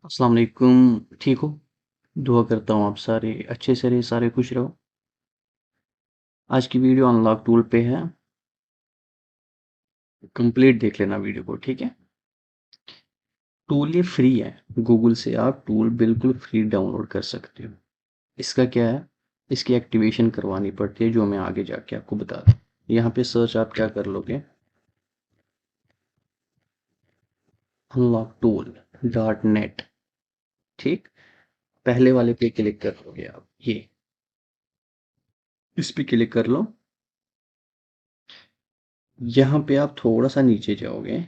अस्सलाम वालेकुम। ठीक हो? दुआ करता हूँ आप सारे अच्छे से रहे, सारे खुश रहो। आज की वीडियो अनलॉक टूल पे है। कंप्लीट देख लेना वीडियो को, ठीक है? टूल ये फ्री है। गूगल से आप टूल बिल्कुल फ्री डाउनलोड कर सकते हो। इसका क्या है, इसकी एक्टिवेशन करवानी पड़ती है, जो मैं आगे जाके आपको बता दूँ। यहाँ पे सर्च आप क्या कर लोगे, अनलॉक टूल .net। ठीक, पहले वाले पे क्लिक कर लोगे आप, ये इस पे क्लिक कर लो। यहाँ पे आप थोड़ा सा नीचे जाओगे,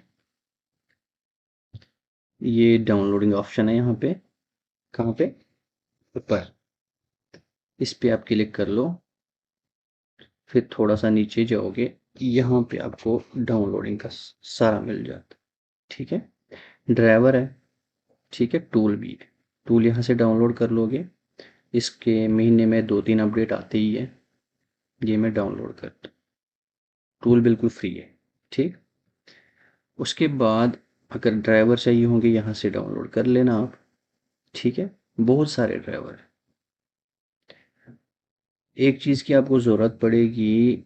ये डाउनलोडिंग ऑप्शन है यहाँ पे। कहाँ पे? ऊपर। इस पे आप क्लिक कर लो, फिर थोड़ा सा नीचे जाओगे, यहाँ पे आपको डाउनलोडिंग का सारा मिल जाता है। ठीक है, ड्राइवर है, ठीक है, टूल भी है। टूल यहाँ से डाउनलोड कर लोगे। इसके महीने में 2-3 अपडेट आते ही है। ये मैं डाउनलोड करता हूँ। टूल बिल्कुल फ्री है। ठीक, उसके बाद अगर ड्राइवर चाहिए होंगे, यहाँ से डाउनलोड कर लेना आप। ठीक है, बहुत सारे ड्राइवर हैं। एक चीज़ की आपको ज़रूरत पड़ेगी,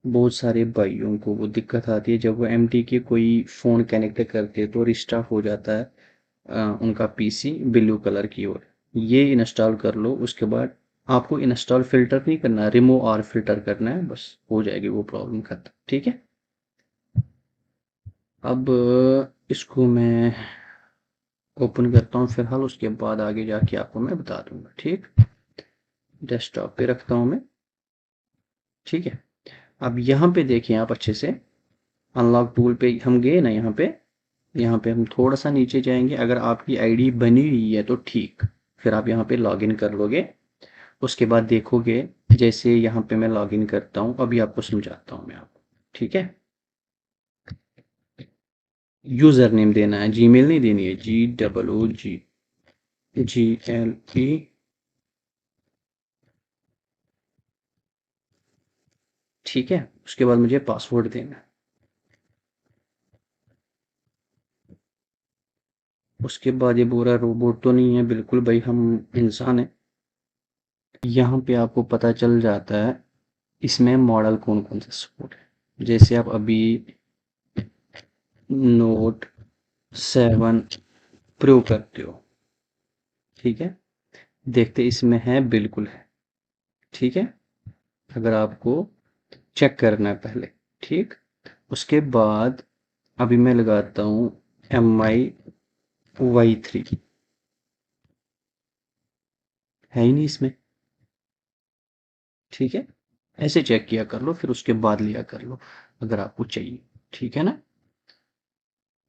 बहुत सारे भाइयों को वो दिक्कत आती है जब वो एमटी के कोई फ़ोन कनेक्ट करते हैं तो रिस्टार्ट हो जाता है उनका पीसी ब्लू कलर की ओर। ये इंस्टॉल कर लो, उसके बाद आपको इंस्टॉल फ़िल्टर नहीं करना, रिमूव और फ़िल्टर करना है, बस हो जाएगी वो प्रॉब्लम खत्म। ठीक है, अब इसको मैं ओपन करता हूँ फ़िलहाल, उसके बाद आगे जाके आपको मैं बता दूंगा। ठीक, डेस्कटॉप पे रखता हूँ मैं। ठीक है, अब यहाँ पे देखें आप अच्छे से, अनलॉक टूल पे हम गए ना, यहाँ पे हम थोड़ा सा नीचे जाएंगे। अगर आपकी आईडी बनी हुई है तो ठीक, फिर आप यहाँ पे लॉगिन कर लोगे। उसके बाद देखोगे, जैसे यहाँ पे मैं लॉगिन करता हूँ, अभी आपको समझाता हूँ मैं आपको। ठीक है, यूज़र नेम देना है, जीमेल नहीं देनी है, GOOGLE। ठीक है, उसके बाद मुझे पासवर्ड देना है। उसके बाद ये पूरा रोबोट तो नहीं है बिल्कुल भाई, हम इंसान है। यहाँ पे आपको पता चल जाता है इसमें मॉडल कौन कौन सा सपोर्ट है। जैसे आप अभी नोट 7 प्रो करते हो, ठीक है, देखते इसमें है, बिल्कुल है। ठीक है, अगर आपको चेक करना है पहले। ठीक, उसके बाद अभी मैं लगाता हूँ MI Y3, है ही नहीं इसमें। ठीक है, ऐसे चेक किया कर लो, फिर उसके बाद लिया कर लो अगर आपको चाहिए। ठीक है ना,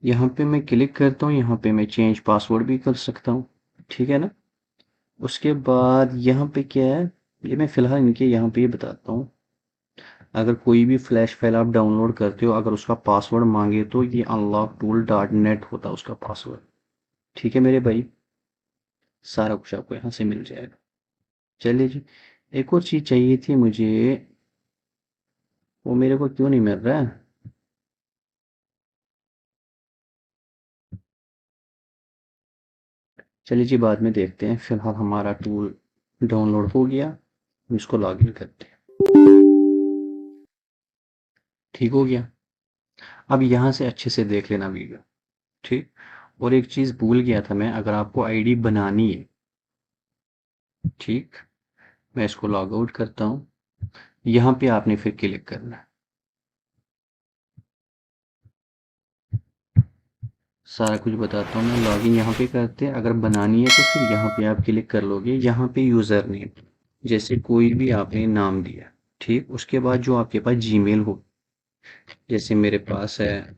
यहाँ पे मैं क्लिक करता हूँ, यहाँ पे मैं चेंज पासवर्ड भी कर सकता हूँ। ठीक है ना, उसके बाद यहाँ पे क्या है, ये मैं फ़िलहाल इनके यहाँ पे ये बताता हूँ। अगर कोई भी फ्लैश फाइल आप डाउनलोड करते हो, अगर उसका पासवर्ड मांगे तो ये अनलॉक टूल .net होता है उसका पासवर्ड। ठीक है मेरे भाई, सारा कुछ आपको यहाँ से मिल जाएगा। चलिए जी, एक और चीज़ चाहिए थी मुझे, वो मेरे को क्यों नहीं मिल रहा है। चलिए जी, बाद में देखते हैं, फिलहाल हमारा टूल डाउनलोड हो गया, हम इसको लॉगिन करते हैं। ठीक हो गया, अब यहाँ से अच्छे से देख लेना वीडियो। ठीक, और एक चीज़ भूल गया था मैं, अगर आपको आईडी बनानी है, ठीक, मैं इसको लॉग आउट करता हूँ। यहाँ पे आपने फिर क्लिक करना है, सारा कुछ बताता हूँ मैं। लॉगिन यहाँ पे करते हैं, अगर बनानी है तो फिर यहाँ पे आप क्लिक कर लोगे। यहाँ पे यूज़र नेम, जैसे कोई भी आपने नाम दिया, ठीक, उसके बाद जो आपके पास जीमेल हो, जैसे मेरे पास है,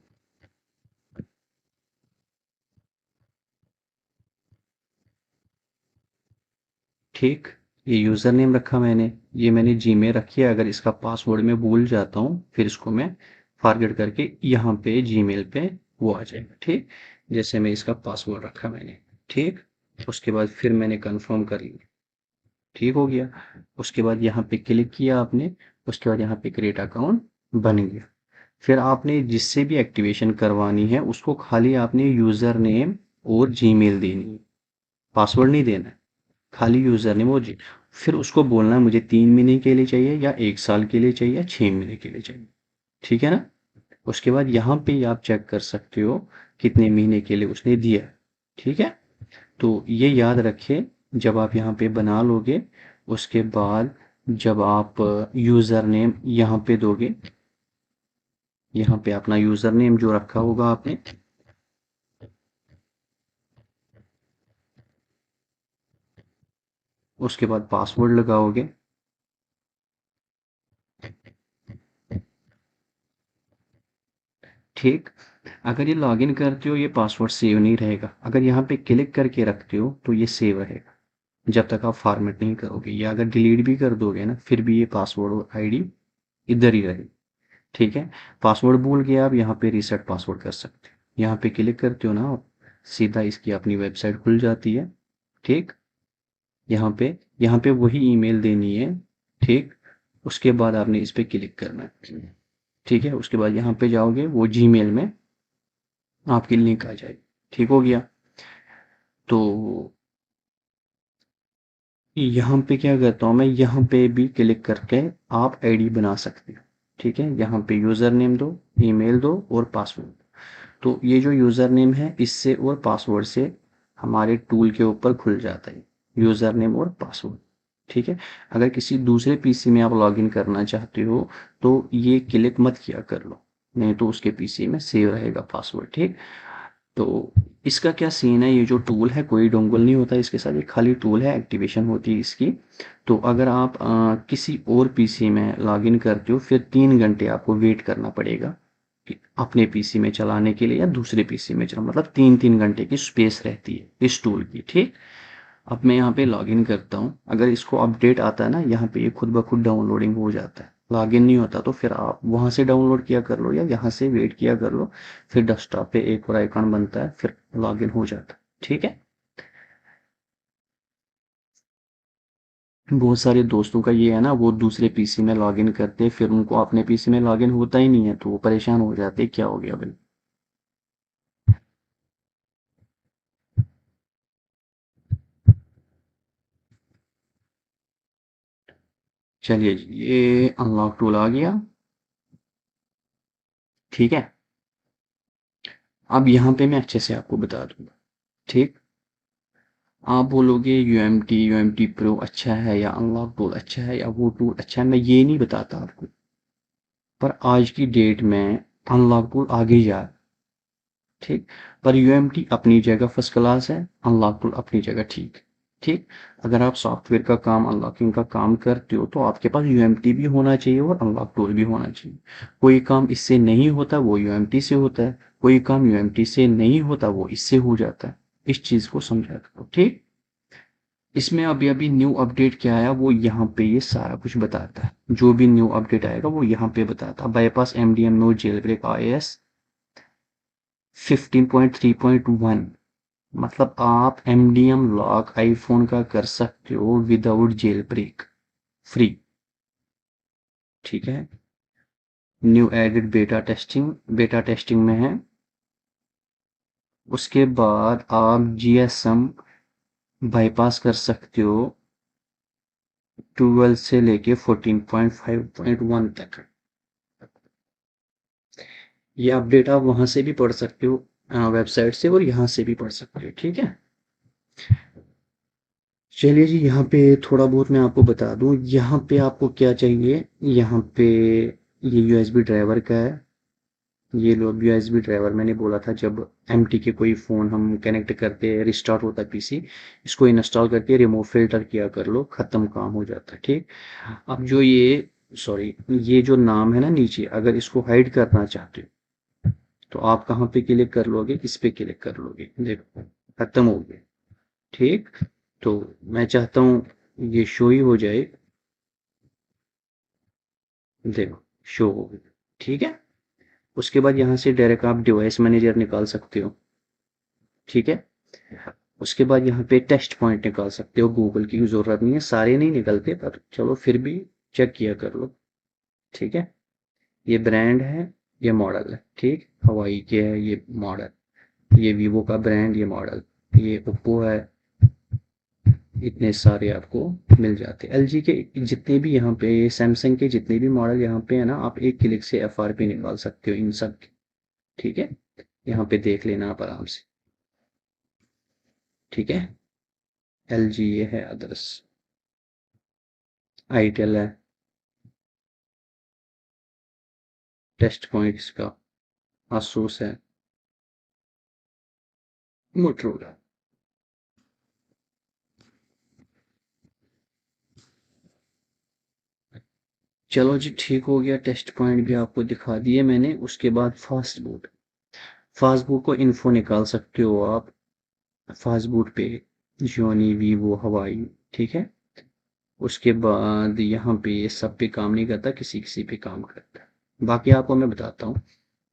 ठीक, ये यूज़र नेम रखा मैंने, ये मैंने जीमेल रखी है। अगर इसका पासवर्ड मैं भूल जाता हूँ, फिर इसको मैं फॉरगेट करके यहाँ पे जीमेल पे वो आ जाएगा। ठीक, जैसे मैं इसका पासवर्ड रखा मैंने, ठीक, उसके बाद फिर मैंने कंफर्म कर लिया। ठीक हो गया, उसके बाद यहाँ पे क्लिक किया आपने, उसके बाद यहाँ पे क्रिएट अकाउंट बन गया। फिर आपने जिससे भी एक्टिवेशन करवानी है उसको खाली आपने यूज़र नेम और जीमेल देनी है, पासवर्ड नहीं देना है, खाली यूज़र नेम और जी। फिर उसको बोलना है मुझे 3 महीने के लिए चाहिए या 1 साल के लिए चाहिए या 6 महीने के लिए चाहिए, ठीक है ना। उसके बाद यहाँ पे आप चेक कर सकते हो कितने महीने के लिए उसने दिया, ठीक है। तो ये याद रखें जब आप यहाँ पे बना लोगे, उसके बाद जब आप यूज़र नेम यहाँ पे दोगे, यहाँ पे अपना यूज़र नेम जो रखा होगा आपने, उसके बाद पासवर्ड लगाओगे, ठीक। अगर ये लॉगिन करते हो ये पासवर्ड सेव नहीं रहेगा, अगर यहाँ पे क्लिक करके रखते हो तो ये सेव रहेगा जब तक आप फॉर्मेट नहीं करोगे, या अगर डिलीट भी कर दोगे ना फिर भी ये पासवर्ड और आईडी इधर ही रहेगी, ठीक है। पासवर्ड भूल गए आप, यहाँ पे रीसेट पासवर्ड कर सकते हो, यहाँ पे क्लिक करते हो ना आप, सीधा इसकी अपनी वेबसाइट खुल जाती है, ठीक। यहाँ पे वही ईमेल देनी है, ठीक। उसके बाद आपने इस पे क्लिक करना है, ठीक है। उसके बाद यहाँ पे जाओगे वो जीमेल में आपकी लिंक आ जाएगी, ठीक हो गया। तो यहाँ पे क्या करता हूँ मैं, यहाँ पे भी क्लिक करके आप आईडी बना सकते हो, ठीक है। यहाँ पे यूज़र नेम दो, ईमेल दो और पासवर्ड। तो ये जो यूज़र नेम है इससे और पासवर्ड से हमारे टूल के ऊपर खुल जाता है यूज़र नेम और पासवर्ड, ठीक है। अगर किसी दूसरे पीसी में आप लॉगिन करना चाहते हो तो ये क्लिक मत किया कर लो, नहीं तो उसके पीसी में सेव रहेगा पासवर्ड, ठीक। तो इसका क्या सीन है, ये जो टूल है कोई डोंगल नहीं होता इसके साथ, ये खाली टूल है, एक्टिवेशन होती है इसकी। तो अगर आप किसी और पीसी में लॉगिन करते हो फिर 3 घंटे आपको वेट करना पड़ेगा कि अपने पीसी में चलाने के लिए या दूसरे पीसी में चला, मतलब 3-3 घंटे की स्पेस रहती है इस टूल की, ठीक। अब मैं यहाँ पे लॉगिन करता हूँ, अगर इसको अपडेट आता है ना यहाँ पे ये खुद ब खुद डाउनलोडिंग हो जाता है, लॉगिन नहीं होता तो फिर आप वहाँ से डाउनलोड किया कर लो या यहाँ से वेट किया कर लो, फिर डेस्कटॉप पे एक और आइकॉन बनता है फिर लॉगिन हो जाता है, ठीक है। बहुत सारे दोस्तों का ये है ना, वो दूसरे पीसी में लॉगिन करते फिर उनको अपने पीसी में लॉगिन होता ही नहीं है तो वो परेशान हो जाते क्या हो गया भाई। चलिए जी ये अनलॉक टूल आ गया, ठीक है। अब यहाँ पे मैं अच्छे से आपको बता दूंगा, ठीक। आप बोलोगे यूएमटी प्रो अच्छा है या अनलॉक टूल अच्छा है या वो टूल अच्छा है, मैं ये नहीं बताता आपको, पर आज की डेट में अनलॉक टूल आगे जा रहा है, ठीक। पर यूएमटी अपनी जगह फर्स्ट क्लास है, अनलॉक टूल अपनी जगह ठीक, ठीक। अगर आप सॉफ्टवेयर का काम अनलॉकिंग का काम करते हो तो आपके पास यूएमटी भी होना चाहिए और अनलॉक टूल भी होना चाहिए। कोई काम इससे नहीं होता वो यूएमटी से होता है, कोई काम यूएमटी से नहीं होता वो इससे हो जाता है, इस चीज को समझा करो, ठीक। इसमें अभी अभी न्यू अपडेट क्या आया वो यहाँ पे ये सारा कुछ बताता है, जो भी न्यू अपडेट आएगा वो यहाँ पे बताता है। Bypass MDM no jailbreak iOS 15.3.1, मतलब आप एमडीएम लॉक आईफोन का कर सकते हो विदाउट जेल ब्रेक, फ्री, ठीक है। न्यू एडेड बेटा टेस्टिंग में है। उसके बाद आप जीएसएम बाईपास कर सकते हो 12 से लेके 14.5.1 तक। ये अपडेट आप वहां से भी पढ़ सकते हो, वेबसाइट से, और यहाँ से भी पढ़ सकते हो, ठीक है। चलिए जी यहाँ पे थोड़ा बहुत मैं आपको बता दूं, यहाँ पे आपको क्या चाहिए, यहाँ पे ये यूएसबी ड्राइवर का है, ये लो यूएसबी ड्राइवर मैंने बोला था जब एमटी के कोई फ़ोन हम कनेक्ट करते हैं रिस्टार्ट होता है पीसी, इसको इंस्टॉल करके रिमूव फिल्टर किया कर लो, ख़त्म काम हो जाता है, ठीक। अब जो ये सॉरी ये जो नाम है ना नीचे, अगर इसको हाइड करना चाहते हो तो आप कहाँ पे क्लिक कर लोगे, इस पे क्लिक कर लोगे, देखो खत्म हो गया, ठीक। तो मैं चाहता हूँ ये शो ही हो जाए, देखो शो हो गया, ठीक है। उसके बाद यहाँ से डायरेक्ट आप डिवाइस मैनेजर निकाल सकते हो, ठीक है। उसके बाद यहाँ पे टेस्ट पॉइंट निकाल सकते हो, गूगल की जरूरत नहीं है, सारे नहीं निकलते पर चलो फिर भी चेक किया कर लो, ठीक है। ये ब्रांड है, ये मॉडल है, ठीक, हवाई के है ये मॉडल, ये वीवो का ब्रांड, ये मॉडल, ये ओप्पो है, इतने सारे आपको मिल जाते हैं। एलजी के जितने भी यहाँ पे, सैमसंग के जितने भी मॉडल यहाँ पे है ना, आप एक क्लिक से एफआरपी निकाल सकते हो इन सब की, ठीक है, यहाँ पे देख लेना आप आराम से, ठीक है। एलजी ये है, अदर्स आईटेल है, टेस्ट पॉइंट इसका, आसूस है, मोटरोला। चलो जी, ठीक हो गया, टेस्ट पॉइंट भी आपको दिखा दिए मैंने। उसके बाद फास्ट बूट को इन्फो निकाल सकते हो आप फास्ट बूट पे, जियोनी, वीवो, हवाई, ठीक है। उसके बाद यहाँ पे ये सब पे काम नहीं करता, किसी किसी पे काम करता है। बाकी आपको मैं बताता हूँ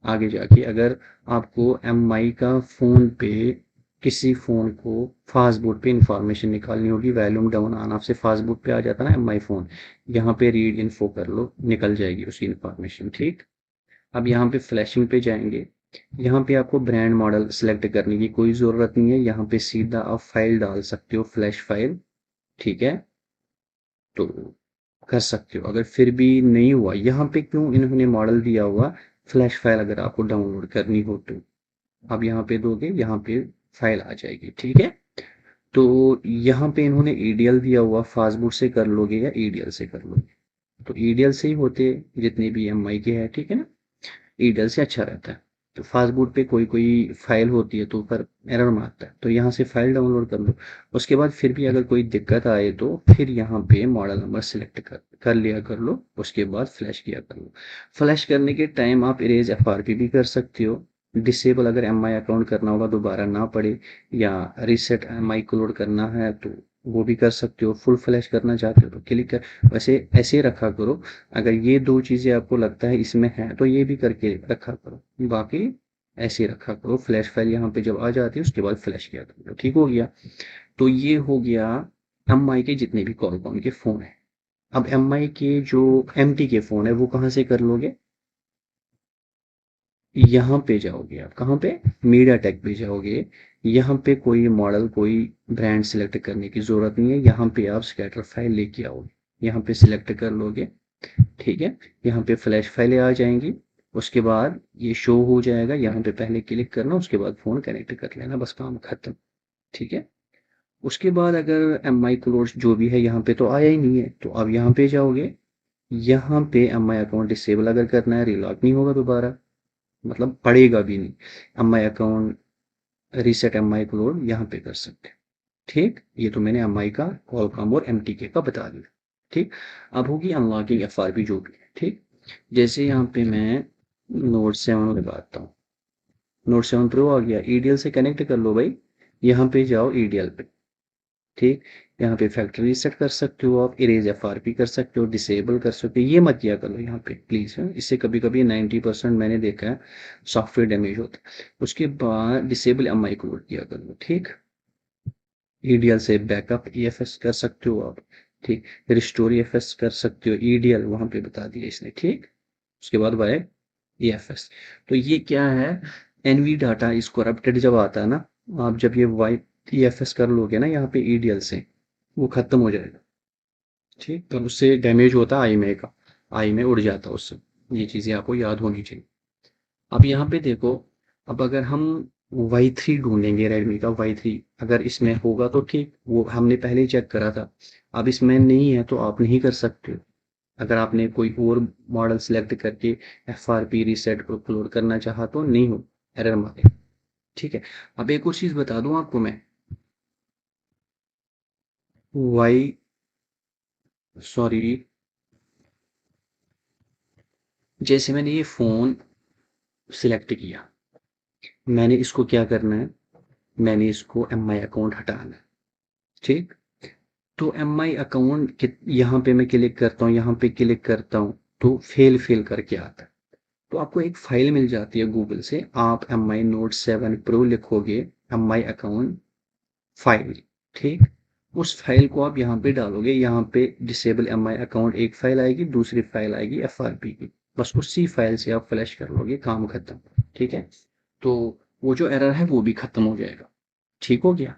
आगे जाके, अगर आपको एम आई का फ़ोन पे, किसी फ़ोन को फास्ट बूट पे इंफॉर्मेशन निकालनी होगी, वॉल्यूम डाउन ऑन ऑफ से फास्ट बूट पे आ जाता है ना एम आई फ़ोन, यहाँ पे रीड इन्फो कर लो, निकल जाएगी उसकी इंफॉर्मेशन, ठीक। अब यहाँ पे फ्लैशिंग पे जाएंगे, यहाँ पे आपको ब्रांड मॉडल सेलेक्ट करने की कोई ज़रूरत नहीं है, यहाँ पे सीधा आप फाइल डाल सकते हो, फ्लैश फाइल, ठीक है। तो कर सकते हो। अगर फिर भी नहीं हुआ, यहाँ पे क्यों इन्होंने मॉडल दिया हुआ, फ्लैश फाइल अगर आपको डाउनलोड करनी हो तो आप यहाँ पे दोगे, यहाँ पे फाइल आ जाएगी, ठीक है। तो यहाँ पे इन्होंने ईडीएल दिया हुआ, फास्टबूट से कर लोगे या ईडीएल से कर लोगे, तो ईडीएल से ही होते जितने भी एमआई के हैं, ठीक है ना, ईडीएल से अच्छा रहता है। तो फास्टबूट पे कोई कोई फाइल होती है तो पर एरर मारता है, तो यहाँ से फाइल डाउनलोड कर लो। उसके बाद फिर भी अगर कोई दिक्कत आए तो फिर यहाँ पे मॉडल नंबर सेलेक्ट कर लिया कर लो, उसके बाद फ्लैश किया कर लो। फ्लैश करने के टाइम आप इरेज एफआरपी भी कर सकते हो, डिसेबल अगर एमआई अकाउंट करना होगा दोबारा ना पड़े, या रीसेट एमआई को लोड करना है तो वो भी कर सकते हो। फुल फ्लैश करना चाहते हो तो क्लिक कर, वैसे ऐसे रखा करो, अगर ये दो चीज़ें आपको लगता है इसमें है तो ये भी करके रखा करो, बाकी ऐसे रखा करो। फ्लैश फाइल यहाँ पे जब आ जाती है उसके बाद फ्लैश किया करो, ठीक हो गया। तो ये हो गया एम आई के जितने भी कॉलकॉम के फ़ोन है। अब एम आई के जो एम टी के फ़ोन है वो कहाँ से कर लोगे, यहाँ पे जाओगे आप, कहाँ पे, मीडिया टेक पे जाओगे। यहाँ पे कोई मॉडल, कोई ब्रांड सिलेक्ट करने की ज़रूरत नहीं है, यहाँ पे आप स्कैटर फाइल लेके आओगे, यहाँ पे सिलेक्ट कर लोगे, ठीक है। यहाँ पे फ्लैश फाइलें आ जाएंगी, उसके बाद ये शो हो जाएगा, यहाँ पे पहले क्लिक करना, उसके बाद फ़ोन कनेक्ट कर लेना, बस काम खत्म, ठीक है। उसके बाद अगर एम आई क्लोज जो भी है यहाँ पे तो आया ही नहीं है, तो अब यहाँ पे जाओगे, यहाँ पे एम आई अकाउंट डिसेबल अगर करना है, रिलॉग नहीं होगा दोबारा, मतलब पड़ेगा भी नहीं, M I account reset M I cloud यहाँ पे कर सकते हैं, ठीक। ये तो मैंने एम आई का, कॉलकॉम और एम टी के का बता दिया, ठीक। अब होगी अनलॉकिंग एफ आर पी जो भी है, ठीक। जैसे यहाँ पे मैं नोट 7 लगाता हूँ, नोट 7 प्रो आ गया, ईडीएल से कनेक्ट कर लो भाई, यहाँ पे जाओ ईडीएल पे, ठीक। यहाँ पे फैक्ट्री रीसेट कर सकते हो आप, इरेज एफआरपी कर सकते हो, डिसेबल कर सकते हो, ये मत किया करो यहाँ पे प्लीज़, है इससे कभी कभी 90% मैंने देखा है सॉफ्टवेयर डैमेज होता है। उसके बाद डिसेबल एम आई क्लोड किया करो, ठीक। ईडीएल से बैकअप ईएफएस कर सकते हो आप, ठीक। रिस्टोर ईएफएस कर सकते हो, ईडीएल वहाँ पे बता दिया इसने, ठीक। उसके बाद वाई ईएफएस, तो ये क्या है, एनवी डाटा इस करप्टेड जब आता है ना, आप जब ये वाई ईएफएस कर लोगे ना यहाँ पे ईडीएल से, वो खत्म हो जाएगा, ठीक। तो उससे डैमेज होता है आई में का, आई में उड़ जाता है उससे, ये चीज़ें आपको याद होनी चाहिए। अब यहाँ पे देखो, अब अगर हम Y3 ढूंढेंगे, रेडमी का Y3 अगर इसमें होगा तो ठीक, वो हमने पहले ही चेक करा था। अब इसमें नहीं है तो आप नहीं कर सकते, अगर आपने कोई और मॉडल सेलेक्ट करके एफ आर पी रीसेट को अपलोड करना चाहा तो नहीं हो, एरर मारे, ठीक है। अब एक और चीज़ बता दूं आपको मैं, वाई सॉरी, जैसे मैंने ये फ़ोन सिलेक्ट किया, मैंने इसको क्या करना है, मैंने इसको एम आई अकाउंट हटाना है, ठीक। तो एम आई अकाउंट यहाँ पे मैं क्लिक करता हूँ, यहाँ पे क्लिक करता हूँ, तो फेल करके आता है। तो आपको एक फाइल मिल जाती है गूगल से, आप एम आई नोट 7 प्रो लिखोगे, एम आई अकाउंट फाइल, ठीक। उस फाइल को आप यहाँ पे डालोगे, यहाँ पे डिसेबल एम आई अकाउंट एक फाइल आएगी, दूसरी फाइल आएगी एफ आर पी की, बस उसी फाइल से आप फ्लैश कर लोगे, काम खत्म। ठीक है, तो वो जो एरर है वो भी खत्म हो जाएगा। ठीक हो गया।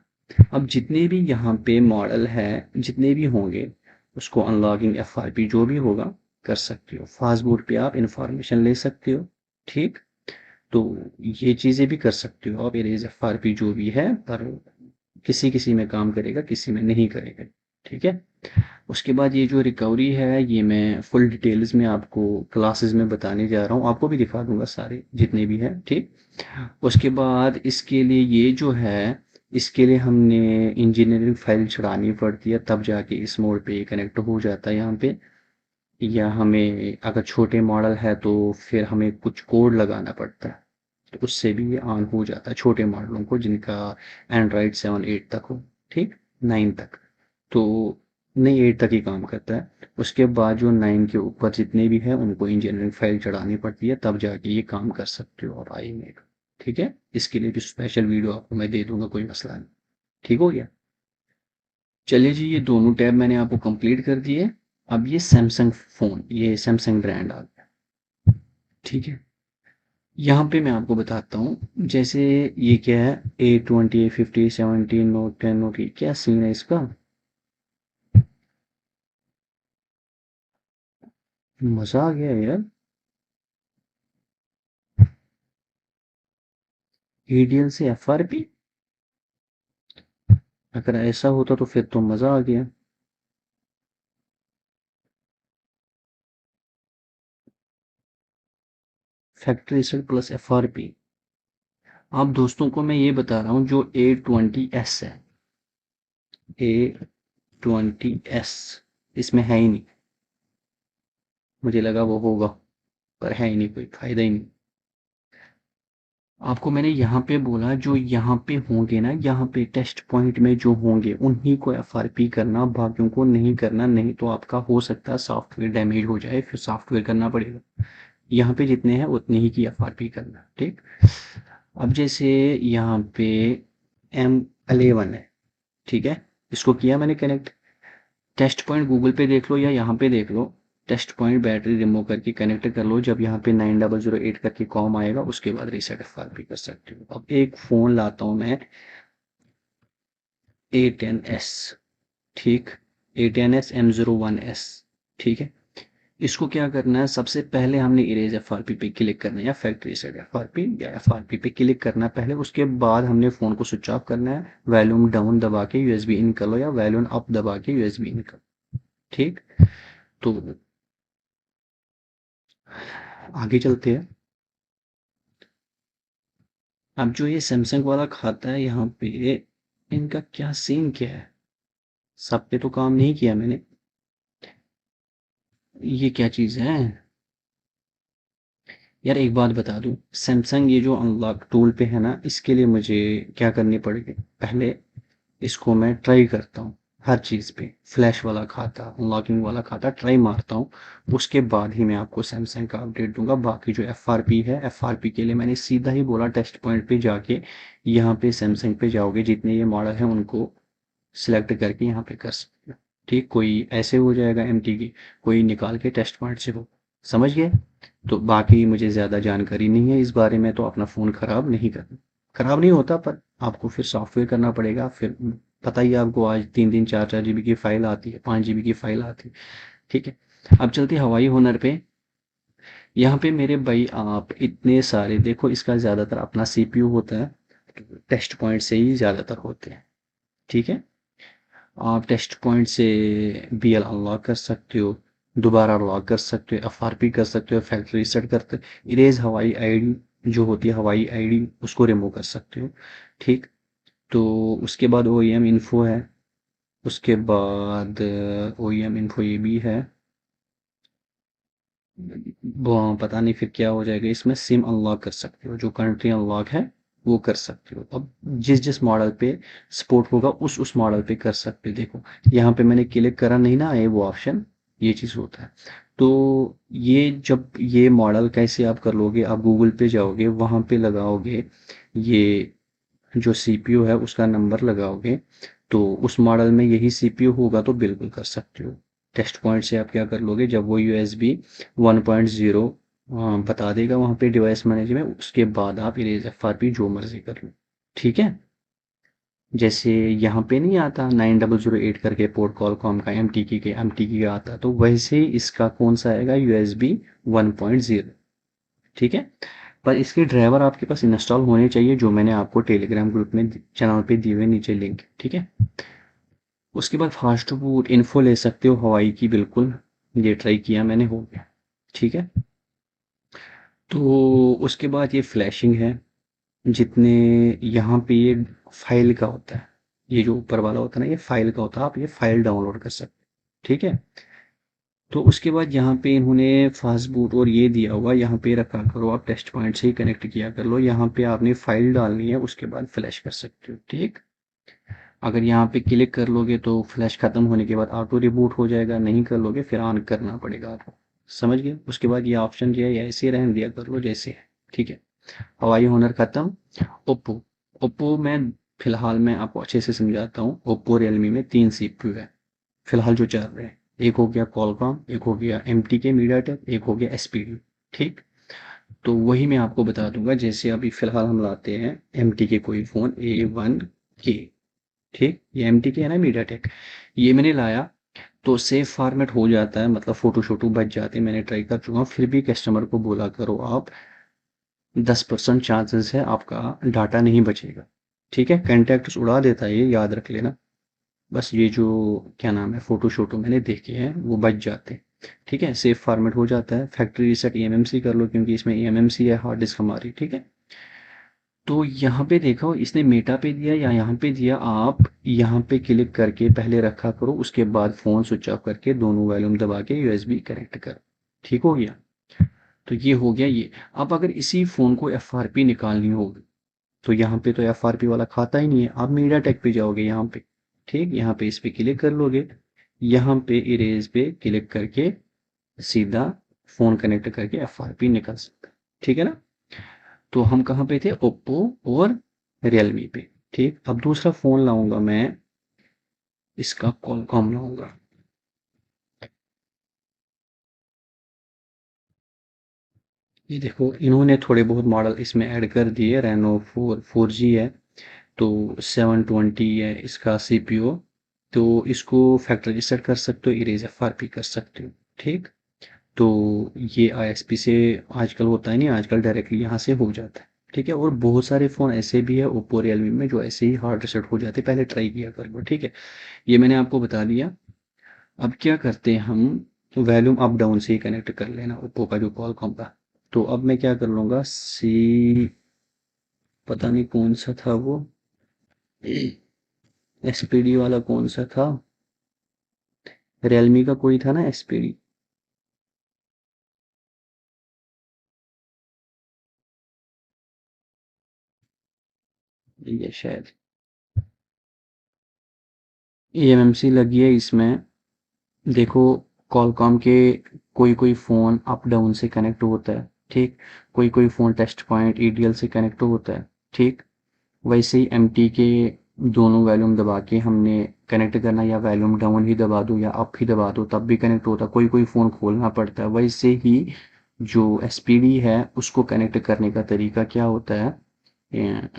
अब जितने भी यहाँ पे मॉडल है, जितने भी होंगे, उसको अनलॉगिंग एफआरपी जो भी होगा कर सकते हो। फास्टबोर्ड पे आप इंफॉर्मेशन ले सकते हो। ठीक, तो ये चीज़ें भी कर सकते हो आप। इरेज एफआरपी जो भी है, पर किसी किसी में काम करेगा, किसी में नहीं करेगा। ठीक है, उसके बाद ये जो रिकवरी है, ये मैं फुल डिटेल्स में आपको क्लासेस में बताने जा रहा हूँ, आपको भी दिखा दूंगा सारे जितने भी हैं। ठीक, उसके बाद इसके लिए ये जो है, इसके लिए हमने इंजीनियरिंग फाइल चढ़ानी पड़ती है, तब जाके इस मोड पे कनेक्ट हो जाता है यहाँ पे। या हमें अगर छोटे मॉडल है तो फिर हमें कुछ कोड लगाना पड़ता है, तो उससे भी ये ऑन हो जाता है छोटे मॉडलों को, जिनका एंड्रॉयड 7 8 तक हो। ठीक, 9 तक तो नहीं, 8 तक ही काम करता है। उसके बाद जो 9 के ऊपर जितने भी हैं उनको इंजीनियरिंग फाइल चढ़ानी पड़ती है, तब जाके ये काम कर सकते हो आप आई में। ठीक है, इसके लिए भी स्पेशल वीडियो आपको मैं दे दूंगा, कोई मसला नहीं। ठीक हो गया। चलिए जी, ये दोनों टैब मैंने आपको कंप्लीट कर दिए। अब ये सैमसंग फ़ोन, ये सैमसंग ब्रांड आ गया। ठीक है, यहाँ पे मैं आपको बताता हूँ, जैसे ये क्या है, A20 A50 17 Note 10 Note, क्या सीन है इसका। मज़ा आ गया यार। ADL से FRP, अगर ऐसा होता तो फिर तो मज़ा आ गया। Factory set plus FRP। आप दोस्तों को मैं ये बता रहा हूँ, जो A20s है, A20s, इसमें है ही नहीं। मुझे लगा वो होगा, पर है ही नहीं, कोई फायदा ही नहीं। आपको मैंने यहाँ पे बोला, जो यहाँ पे होंगे ना, यहाँ पे टेस्ट पॉइंट में जो होंगे उन्हीं को FRP करना, बाकियों को नहीं करना, नहीं तो आपका हो सकता है सॉफ्टवेयर डैमेज हो जाए, फिर सॉफ्टवेयर करना पड़ेगा। यहाँ पे जितने हैं उतने ही की FRP करना। ठीक, अब जैसे यहाँ पे M11 है। ठीक है, इसको किया मैंने कनेक्ट। टेस्ट पॉइंट गूगल पे देख लो या यहाँ पे देख लो, टेस्ट पॉइंट बैटरी रिमूव करके कनेक्ट कर लो। जब यहाँ पे 9008 करके कॉम आएगा, उसके बाद रीसेट FRP कर सकते हो। अब एक फ़ोन लाता हूँ मैं, A10s। ठीक, A10s M01s। ठीक है, इसको क्या करना है, सबसे पहले हमने इरेज FRP पे क्लिक करना है, या फैक्ट्री सेट FRP या FRP पे क्लिक करना है पहले। उसके बाद हमने फ़ोन को स्विच ऑफ करना है, वॉल्यूम डाउन दबा के USB इन कर लो, या वॉल्यूम अप दबा के USB इन कर लो। ठीक, तो आगे चलते हैं। अब जो ये सैमसंग वाला खाता है, यहाँ पे इनका क्या सीन क्या है, सब पे तो काम नहीं किया मैंने। ये क्या चीज़ है यार, एक बात बता दूं, सैमसंग ये जो अनलॉक टूल पे है ना, इसके लिए मुझे क्या करनी पड़ेगी, पहले इसको मैं ट्राई करता हूँ हर चीज़ पे, फ्लैश वाला खाता, अनलॉकिंग वाला खाता ट्राई मारता हूँ। उसके बाद ही मैं आपको सैमसंग का अपडेट दूंगा। बाकी जो FRP है, FRP के लिए मैंने सीधा ही बोला, टेस्ट पॉइंट पे जाके, यहाँ पे सैमसंग पे जाओगे, जितने ये मॉडल हैं उनको सिलेक्ट करके यहाँ पे कर सकते हो। ठीक, कोई ऐसे हो जाएगा MT की, कोई निकाल के टेस्ट पॉइंट से हो। समझ गए। तो बाकी मुझे ज़्यादा जानकारी नहीं है इस बारे में, तो अपना फ़ोन ख़राब नहीं करना। ख़राब नहीं होता, पर आपको फिर सॉफ्टवेयर करना पड़ेगा। फिर पता ही है आपको, आज 3 3 4 4 GB की फ़ाइल आती है, 5 GB की फ़ाइल आती है। ठीक है, अब चलते हैं हवाई होनर पे। यहाँ पे मेरे भाई आप इतने सारे देखो, इसका ज़्यादातर अपना CPU होता है, टेस्ट पॉइंट से ही ज़्यादातर होते हैं। ठीक है, आप टेस्ट पॉइंट से BL अनलॉक कर सकते हो, दोबारा लॉक कर सकते हो, FRP कर सकते हो, फैक्ट्री रीसेट करते हो, इरेज हवाई आईडी जो होती है, हवाई आईडी उसको रिमूव कर सकते हो। ठीक, तो उसके बाद OEM इन्फो है। उसके बाद OEM इन्फो ये भी है। वो पता नहीं फिर क्या हो जाएगा इसमें। सिम अनलॉक कर सकते हो, जो कंट्री अनलॉक है वो कर सकते हो। अब जिस जिस मॉडल पे सपोर्ट होगा, उस मॉडल पे कर सकते हो। देखो यहाँ पे मैंने क्लिक करा नहीं ना, ये वो ऑप्शन, ये चीज़ होता है। तो ये जब ये मॉडल कैसे आप कर लोगे, आप गूगल पे जाओगे, वहाँ पे लगाओगे, ये जो CPU है उसका नंबर लगाओगे, तो उस मॉडल में यही CPU होगा, तो बिल्कुल कर सकते हो। टेस्ट पॉइंट से आप क्या कर लोगे, जब वो USB 1.0 बता देगा वहाँ पे डिवाइस मैनेजर में, उसके बाद आप इरेज FRP जो मर्जी कर लो। ठीक है, जैसे यहाँ पे नहीं आता 9008 करके पोर्ट कॉलकॉम का एम टी की का आता, तो वैसे ही इसका कौन सा आएगा, USB 1.0। ठीक है, पर इसके ड्राइवर आपके पास इंस्टॉल होने चाहिए, जो मैंने आपको टेलीग्राम ग्रुप में चैनल पे दिए हुए नीचे लिंक। ठीक है, उसके बाद फास्ट बूट इन्फो ले सकते हो हवाई की, बिल्कुल ये ट्राई किया मैंने, हो गया। ठीक है, तो उसके बाद ये फ्लैशिंग है, जितने यहाँ पे ये फाइल का होता है, ये जो ऊपर वाला होता है ना, ये फाइल का होता है, आप ये फाइल डाउनलोड कर सकते हैं। ठीक है, तो उसके बाद यहाँ पे इन्होंने फास्ट बूट और ये दिया हुआ, यहाँ पे रखा करो, आप टेस्ट पॉइंट से ही कनेक्ट किया कर लो, यहाँ पे आपने फाइल डालनी है, उसके बाद फ्लैश कर सकते हो। ठीक, अगर यहाँ पे क्लिक कर लोगे तो फ्लैश खत्म होने के बाद ऑटो रिबूट हो जाएगा, नहीं कर लोगे फिर ऑन करना पड़ेगा आपको। समझ गए, उसके बाद ये ऑप्शन जो है ये ऐसे रहने दिया कर लो जैसे है। ठीक है, हवाई होनर खत्म। ओप्पो, ओप्पो में फिलहाल मैं आपको अच्छे से समझाता हूँ। ओप्पो रियलमी में 3 CPU है फिलहाल जो चल रहे हैं, एक हो गया कॉलकॉम, एक हो गया MTK मीडियाटेक, एक हो गया SPD। ठीक, तो वही मैं आपको बता दूंगा, जैसे अभी फिलहाल हम लाते हैं MTK कोई फ़ोन A1K। ठीक, ये MTK है ना मीडियाटेक, ये मैंने लाया तो सेफ फॉर्मेट हो जाता है, मतलब फ़ोटो शोटो बच जाते हैं, मैंने ट्राई कर चुका हूँ, फिर भी कस्टमर को बोला करो आप 10% चांसेस है आपका डाटा नहीं बचेगा। ठीक है, कॉन्टैक्ट्स उड़ा देता है ये, याद रख लेना। बस ये जो क्या नाम है फ़ोटो शोटो मैंने देखे हैं वो बच जाते हैं। ठीक है, सेफ फॉर्मेट हो जाता है। फैक्ट्री रीसेट eMMC कर लो, क्योंकि इसमें eMMC है हार्ड डिस्क हमारी। ठीक है, तो यहाँ पे देखो इसने मेटा पे दिया या यहाँ पे दिया, आप यहाँ पे क्लिक करके पहले रखा करो, उसके बाद फ़ोन स्विच ऑफ करके दोनों वॉल्यूम दबा के USB कनेक्ट करो। ठीक हो गया, तो ये हो गया ये। अब अगर इसी फ़ोन को FRP निकालनी होगी, तो यहाँ पे तो FRP वाला खाता ही नहीं है, आप मीडिया टेक पे जाओगे यहाँ पे। ठीक, यहाँ पे इस पे क्लिक कर लोगे, यहाँ पे इरेज पे क्लिक करके सीधा फ़ोन कनेक्ट करके FRP निकल सकता है। ठीक है ना, तो हम कहाँ पे थे, ओप्पो और रियलमी पे। ठीक, अब दूसरा फ़ोन लाऊंगा मैं, इसका कॉलकॉम लाऊंगा। ये देखो इन्होंने थोड़े बहुत मॉडल इसमें ऐड कर दिए, रेनो 4G है, तो 720 है इसका CPU, तो इसको फैक्ट्री रीसेट कर सकते हो, इरेज FRP कर सकते हो। ठीक, तो ये ISP से आजकल होता है नहीं, आजकल डायरेक्टली यहाँ से हो जाता है। ठीक है, और बहुत सारे फ़ोन ऐसे भी है ओप्पो रियलमी में जो ऐसे ही हार्ड रीसेट हो जाते हैं, पहले ट्राई किया कर लो। ठीक है, ये मैंने आपको बता दिया। अब क्या करते हैं हम, वॉल्यूम अप डाउन से ही कनेक्ट कर लेना ओप्पो का जो कॉलकॉम का। तो अब मैं क्या कर लूँगा, पता नहीं कौन सा था वो, SPD वाला कौन सा था, रियलमी का कोई था ना SPD, ये शायद eMMC लगी है इसमें। देखो, कॉलकॉम के कोई कोई फ़ोन अप डाउन से कनेक्ट होता है। ठीक, कोई कोई फ़ोन टेस्ट पॉइंट EDL से कनेक्ट होता है। ठीक, वैसे ही MT के दोनों वॉल्यूम दबा के हमने कनेक्ट करना, या वॉल्यूम डाउन ही दबा दो या अप ही दबा दो तब भी कनेक्ट होता है, कोई कोई फ़ोन खोलना पड़ता है। वैसे ही जो SPD है उसको कनेक्ट करने का तरीका क्या होता है,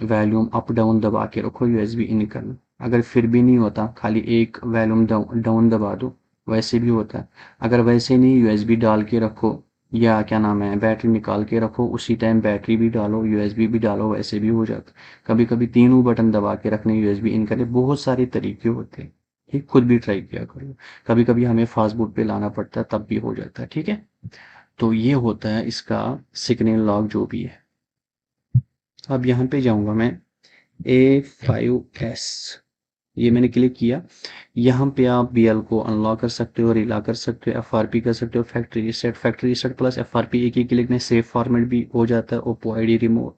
वॉल्यूम अप डाउन दबा के रखो, USB इन करना, अगर फिर भी नहीं होता खाली एक वॉल्यूम डाउन दबा दो, वैसे भी होता है। अगर वैसे नहीं, USB डाल के रखो, या क्या नाम है बैटरी निकाल के रखो, उसी टाइम बैटरी भी डालो USB भी डालो, वैसे भी हो जाता है। कभी कभी तीनों बटन दबा के रखने, USB इन करने, बहुत सारे तरीके होते हैं। ठीक, खुद भी ट्राई किया करो, कभी कभी हमें फास्ट बूट पे लाना पड़ता है तब भी हो जाता है। ठीक है, तो ये होता है इसका सिग्नल लॉग जो भी है। अब यहाँ पे जाऊँगा मैं, A5S, ये मैंने क्लिक किया। यहाँ पे आप BL को अनलॉक कर सकते हो, रिला कर सकते हो, FRP कर सकते हो, फैक्ट्री रीसेट प्लस FRP एक ही क्लिक में सेव फॉर्मेट भी हो जाता है, ओप्पो ID रिमूव।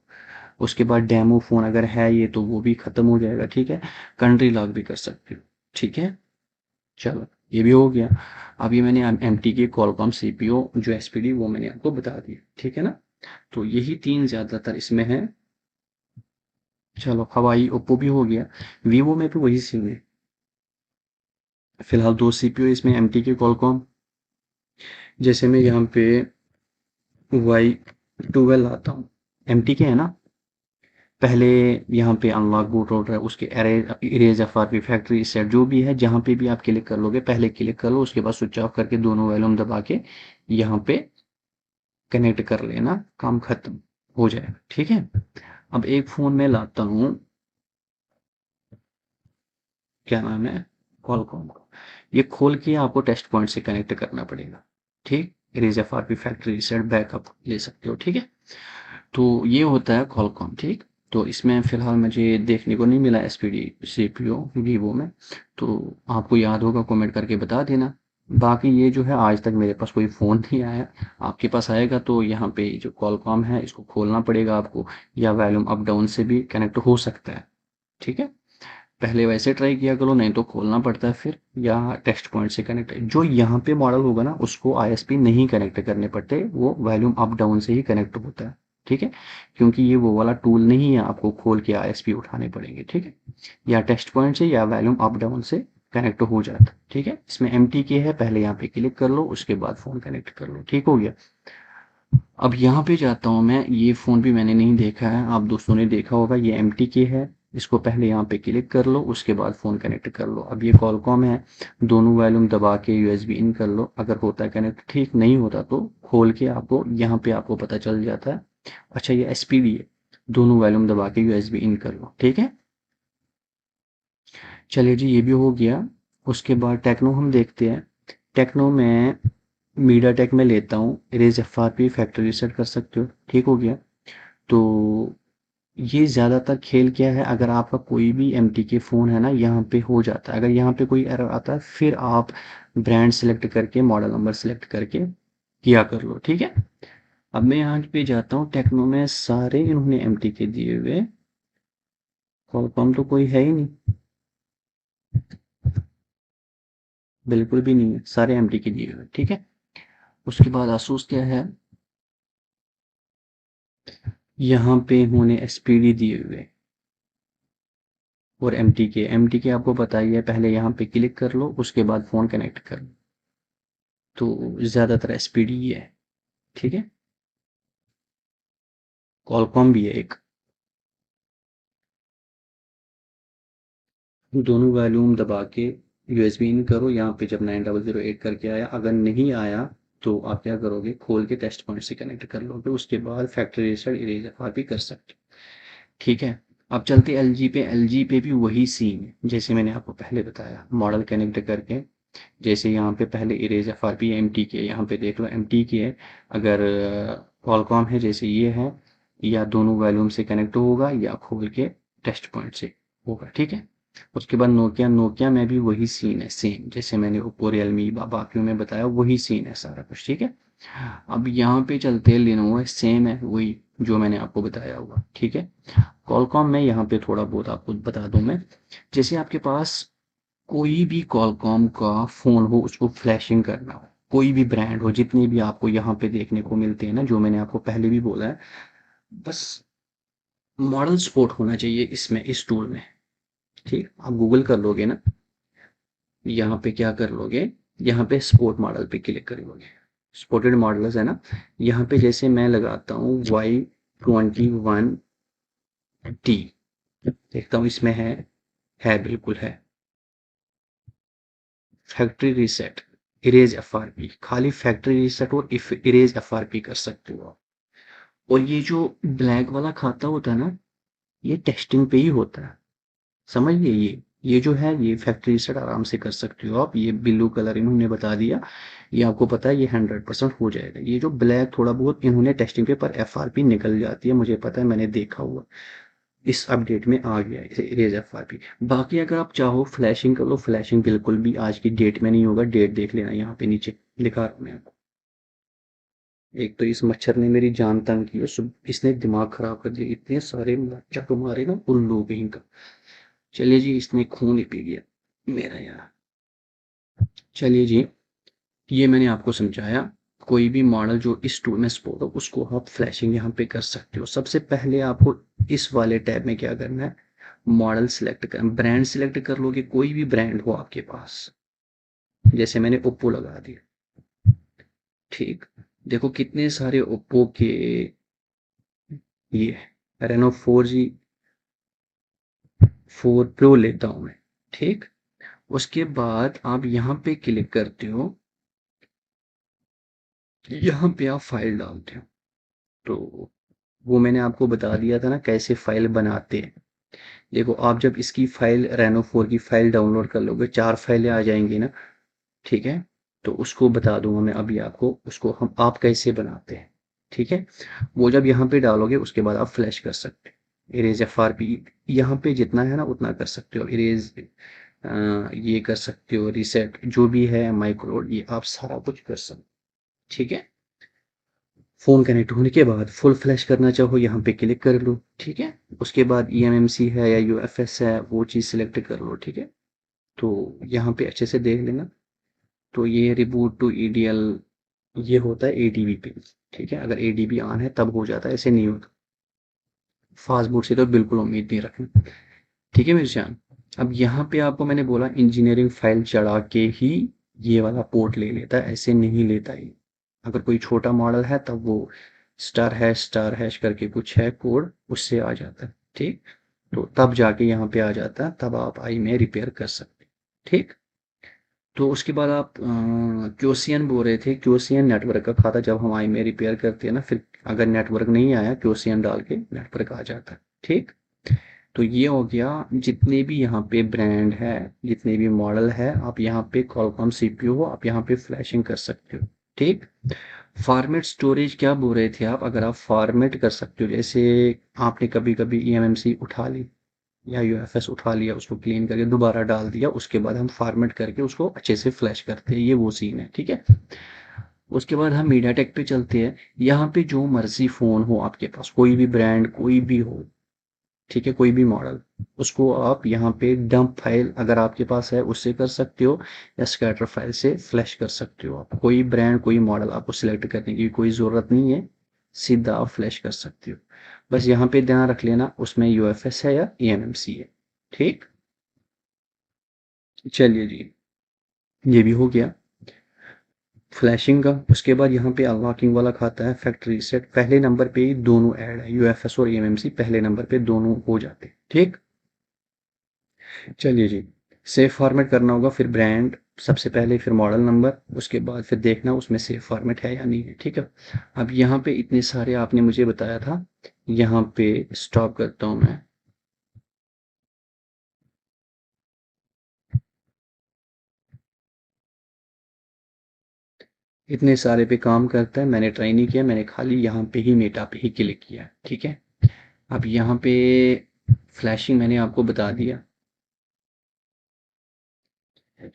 उसके बाद डेमो फ़ोन अगर है ये तो वो भी ख़त्म हो जाएगा। ठीक है, कंट्री लॉक भी कर सकते हो। ठीक है, चलो ये भी हो गया। अब ये मैंने MTK कॉलकॉम CPU जो SPD वो मैंने आपको बता दिया। ठीक है ना, तो यही 3 ज़्यादातर इसमें है। चलो हवाई ओप्पो भी हो गया, वीवो में भी वही सीन है। फिलहाल 2 CPU इसमें MTK कॉलकॉम। जैसे मैं यहाँ पे Y12 आता हूँ, एमटी के है ना। पहले यहाँ पे अनलॉक बूट लोडर है, उसके इरेज एफआरपी फैक्ट्री सेट जो भी है, जहाँ पे भी आप क्लिक कर लोगे पहले क्लिक कर लो, उसके बाद स्विच ऑफ करके दोनों वॉल्यूम दबा के यहाँ पे कनेक्ट कर लेना, काम खत्म हो जाएगा। ठीक है, अब एक फ़ोन में लाता हूँ, क्या नाम है, कॉलकॉम का। ये खोल के आपको टेस्ट पॉइंट से कनेक्ट करना पड़ेगा। ठीक, erase FRP factory reset backup ले सकते हो। ठीक है, तो ये होता है कॉलकॉम। ठीक, तो इसमें फिलहाल मुझे देखने को नहीं मिला एसपीडी सीपीयू वीवो में, तो आपको याद होगा कमेंट करके बता देना। बाकी ये जो है आज तक मेरे पास कोई फ़ोन नहीं आया, आपके पास आएगा तो यहाँ पे जो कॉलकॉम है इसको खोलना पड़ेगा आपको, या वॉल्यूम अप डाउन से भी कनेक्ट हो सकता है। ठीक है, पहले वैसे ट्राई किया करो, नहीं तो खोलना पड़ता है फिर, या टेक्स्ट पॉइंट से कनेक्ट। जो यहाँ पे मॉडल होगा ना उसको आईएसपी नहीं कनेक्ट करने पड़ते, वो वॉल्यूम अप डाउन से ही कनेक्ट होता है। ठीक है, क्योंकि ये वो वाला टूल नहीं है आपको खोल के आईएसपी उठाने पड़ेंगे। ठीक है, या टेक्स्ट पॉइंट से या वॉल्यूम अप डाउन से कनेक्ट हो जाता है। ठीक है, इसमें एमटी के है, पहले यहाँ पे क्लिक कर लो, उसके बाद फ़ोन कनेक्ट कर लो। ठीक हो गया। अब यहाँ पे जाता हूँ मैं, ये फ़ोन भी मैंने नहीं देखा है, आप दोस्तों ने देखा होगा, ये एमटी के है। इसको पहले यहाँ पे क्लिक कर लो, उसके बाद फ़ोन कनेक्ट कर लो। अब ये कॉलकॉम है, दोनों वॉल्यूम दबा के यूएसबी इन कर लो, अगर होता है कनेक्ट ठीक, नहीं होता तो खोल के आपको यहाँ पे आपको पता चल जाता है। अच्छा, ये एसपीडी है, दोनों वॉल्यूम दबा के यूएसबी इन कर लो। ठीक है, चलिए जी, ये भी हो गया। उसके बाद टेक्नो हम देखते हैं। टेक्नो में मीडिया टेक में लेता हूँ, इरेज एफआरपी फैक्ट्री रीसेट कर सकते हो। ठीक हो गया। तो ये ज़्यादातर खेल क्या है, अगर आपका कोई भी एमटी के फ़ोन है ना, यहाँ पे हो जाता है। अगर यहाँ पे कोई एरर आता है फिर आप ब्रांड सेलेक्ट करके मॉडल नंबर सेलेक्ट करके किया कर लो। ठीक है, अब मैं यहाँ पे जाता हूँ, टेक्नो में सारे इन्होंने एमटी के दिए हुए, कॉलकॉम तो कोई है ही नहीं, बिल्कुल भी नहीं है, सारे एमटी के दिए हुए। ठीक है, उसके बाद आसूस क्या है, यहाँ पे इन्होंने एसपीडी दिए हुए और एमटी के आपको पता ही है, पहले यहाँ पे क्लिक कर लो, उसके बाद फ़ोन कनेक्ट कर लो। तो ज़्यादातर एसपीडी ही है। ठीक है, कॉलकॉम भी है एक। दोनों वॉल्यूम दबा के यूएसबी इन करो, यहाँ पे जब 9008 करके आया, अगर नहीं आया तो आप क्या करोगे, खोल के टेस्ट पॉइंट से कनेक्ट कर लोगे, उसके बाद फैक्ट्री रीसेट इरेज एफआर भी कर सकते हो। ठीक है, अब चलते एलजी पे। एलजी पे भी वही सीन है जैसे मैंने आपको पहले बताया, मॉडल कनेक्ट करके, जैसे यहाँ पे पहले erase F R P M T K, यहाँ पे देख लो एम टी की है। अगर कॉलकॉम है जैसे ये है, या दोनों वॉल्यूम से कनेक्ट होगा या खोल के टेस्ट पॉइंट से होगा। ठीक है, उसके बाद नोकिया। नोकिया में भी वही सीन है, सेम जैसे मैंने ओप्पो रियलमी बाकियों में बताया, वही सीन है सारा कुछ। ठीक है, अब यहाँ पे चलते हैं लिनोवो, सेम है वही जो मैंने आपको बताया हुआ। ठीक है, कॉलकॉम में यहाँ पे थोड़ा बहुत आपको बता दूं मैं, जैसे आपके पास कोई भी कॉलकॉम का फ़ोन हो, उसको फ्लैशिंग करना हो, कोई भी ब्रांड हो, जितने भी आपको यहाँ पे देखने को मिलते हैं ना, जो मैंने आपको पहले भी बोला है, बस मॉडल सपोर्ट होना चाहिए इसमें, इस टूल में। ठीक, आप गूगल कर लोगे ना, यहाँ पे क्या कर लोगे, यहाँ पे स्पोर्ट मॉडल पे क्लिक कर लोगे, स्पोर्टेड मॉडल्स है ना, यहाँ पे जैसे मैं लगाता हूँ Y21T, देखता हूँ इसमें है बिल्कुल है। फैक्ट्री रीसेट, इरेज एफआरपी, खाली फैक्ट्री रीसेट और इरेज एफआरपी कर सकते हो आप। और ये जो ब्लैक वाला खाता होता है ना, ये टेस्टिंग पे ही होता है, समझिए। ये जो है, ये फैक्ट्री रीसेट आराम से कर सकते हो आप। ये ब्लू कलर इन्होंने बता दिया, ये आपको पता है, ये 100% हो जाएगा। ये जो ब्लैक थोड़ा बहुत इन्होंने टेस्टिंग पे, पर एफआरपी निकल जाती है, मुझे पता है, मैंने देखा हुआ, इस अपडेट में आ गया है इरेज एफआरपी। बाकी अगर आप चाहो फ्लैशिंग कर लो, फ्लैशिंग बिल्कुल भी आज की डेट में नहीं होगा, डेट देख लेना, यहाँ पे नीचे दिखा रहा हूँ मैं आपको। एक तो इस मच्छर ने मेरी जान तंग की, और इसने दिमाग खराब कर दिया, इतने सारे चक मारे ना उल्लू कहीं का। चलिए जी, इसने खून ही पी गया मेरा यार। चलिए जी, ये मैंने आपको समझाया। कोई भी मॉडल जो इस टूल में सपोर्ट हो, उसको आप फ्लैशिंग यहाँ पे कर सकते हो। सबसे पहले आपको इस वाले टैब में क्या करना है, मॉडल सेलेक्ट कर, ब्रांड सेलेक्ट कर लोगे, कोई भी ब्रांड हो आपके पास, जैसे मैंने ओप्पो लगा दिया। ठीक, देखो कितने सारे ओप्पो के ये रेनो 4 प्रो लेता हूँ मैं, ठीक। उसके बाद आप यहाँ पे क्लिक करते हो, यहाँ पे आप फाइल डालते हो, तो वो मैंने आपको बता दिया था ना कैसे फाइल बनाते हैं। देखो आप जब इसकी फाइल रेनो 4 की फाइल डाउनलोड कर लोगे, 4 फाइलें आ जाएंगी ना, ठीक है। तो उसको बता दूंगा मैं अभी आपको, उसको हम आप कैसे बनाते हैं, ठीक है। वो जब यहाँ पे डालोगे उसके बाद आप फ्लैश कर सकते हो, इरेज FRP यहाँ पे जितना है ना उतना कर सकते हो, इरेज ये कर सकते हो, रिसेट जो भी है, माइक्रोड, ये आप सारा कुछ कर सकते हो, ठीक है। फ़ोन कनेक्ट होने के बाद फुल फ्लैश करना चाहो यहाँ पे क्लिक कर लो, ठीक है। उसके बाद eMMC है या UFS है वो चीज़ सिलेक्ट कर लो, ठीक है। तो यहाँ पे अच्छे से देख लेना, तो ये रिबूट टू EDL ये होता है ADB पे, ठीक है। अगर ADB ऑन है तब हो जाता है, ऐसे नहीं होता। फास्ट बूट से तो बिल्कुल उम्मीद नहीं रखना, ठीक है मेरे जान। अब यहाँ पे आपको मैंने बोला इंजीनियरिंग फाइल चढ़ा के ही ये वाला पोर्ट ले लेता है, ऐसे नहीं लेता ये। अगर कोई छोटा मॉडल है तब वो स्टार हैश करके कुछ है कोड, उससे आ जाता है, ठीक। तो तब जाके यहाँ पे आ जाता है, तब आप आई में रिपेयर कर सकते हैं, ठीक। तो उसके बाद आप क्योसियन बोल रहे थे, क्योसियन नेटवर्क का खाता जब हम आई में रिपेयर करते हैं ना, फिर अगर नेटवर्क नहीं आया क्योसियन डाल के नेटवर्क आ जाता है, ठीक। तो ये हो गया, जितने भी यहाँ पे ब्रांड है, जितने भी मॉडल है, आप यहाँ पे कॉलकॉम सीपीयू हो, आप यहाँ पे फ्लैशिंग कर सकते हो, ठीक। फॉर्मेट स्टोरेज क्या बोल रहे थे आप, अगर आप फॉर्मेट कर सकते हो, जैसे आपने कभी कभी eMMC उठा ली या UFS उठा लिया, उसको क्लीन करके दोबारा डाल दिया, उसके बाद हम फॉर्मेट करके उसको अच्छे से फ्लैश करते हैं, ये वो सीन है, ठीक है। उसके बाद हम मीडियाटेक पे चलते हैं। यहाँ पे जो मर्जी फोन हो आपके पास, कोई भी ब्रांड कोई भी हो, ठीक है, कोई भी मॉडल, उसको आप यहाँ पे डंप फाइल अगर आपके पास है उससे कर सकते हो, या स्कैटर फाइल से फ्लैश कर सकते हो। आप कोई ब्रांड कोई मॉडल आपको सिलेक्ट करने की कोई ज़रूरत नहीं है, सीधा आप फ्लैश कर सकते हो। बस यहाँ पे ध्यान रख लेना उसमें UFS है या eMMC है, ठीक। चलिए जी, ये भी हो गया फ्लैशिंग का। उसके बाद यहाँ पे अनलॉकिंग वाला खाता है फैक्ट्री सेट, पहले नंबर पे ही दोनों ऐड है, UFS और eMMC पहले नंबर पे दोनों हो जाते हैं, ठीक। चलिए जी, सेव फॉर्मेट करना होगा, फिर ब्रांड सबसे पहले, फिर मॉडल नंबर, उसके बाद फिर देखना उसमें सेव फॉर्मेट है या नहीं है, ठीक है। अब यहाँ पे इतने सारे आपने मुझे बताया था, यहाँ पे स्टॉप करता हूँ मैं। इतने सारे पे काम करता है, मैंने ट्राई नहीं किया, मैंने खाली यहाँ पे ही मेटा पे ही क्लिक किया, ठीक है। अब यहाँ पे फ्लैशिंग मैंने आपको बता दिया,